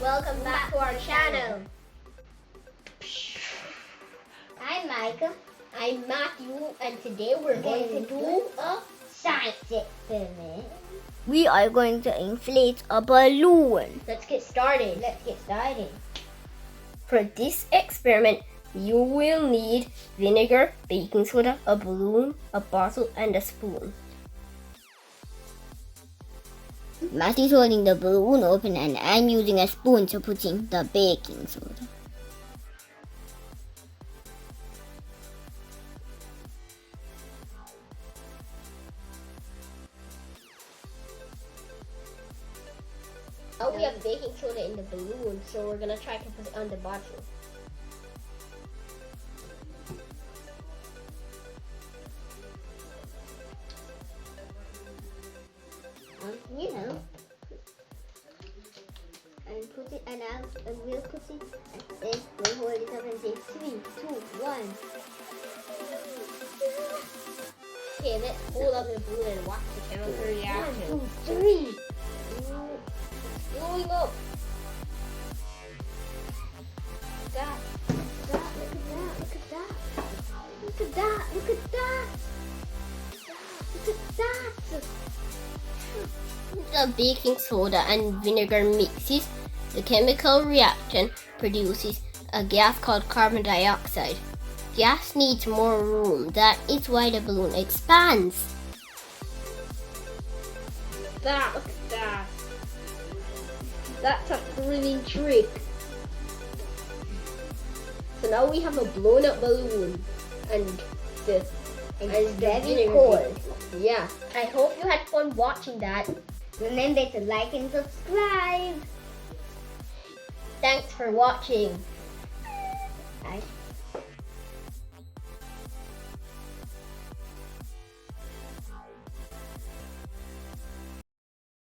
welcome back to our channel. I'm Michael. I'm Matthew, and today we're going to do a science experiment. We are going to inflate a balloon. Let's get started. For this experiment, you will need vinegar, baking soda, a balloon, a bottle, and a spoon. Matthew's holding the balloon open and I'm using a spoon to put in the baking soda. Now we have baking soda in the balloon, so we're gonna try to put it on the bottle. You know. And put it and we'll put it and then we'll hold it up and say 3, 2, 1. Okay, let's hold up the balloon and watch the chemical reaction. 1, 2, 3. Blowing up. Look at that. Look at that. Look at that. Look at that. Look at that. The baking soda and vinegar mixes. The chemical reaction produces a gas called carbon dioxide. Gas needs more room. That is why the balloon expands. Look at that. That's a thrilling trick. So now we have a blown up balloon and It's very vinegar. cold. Yeah. I hope you had fun watching that. Remember to like and subscribe. Thanks for watching. Bye.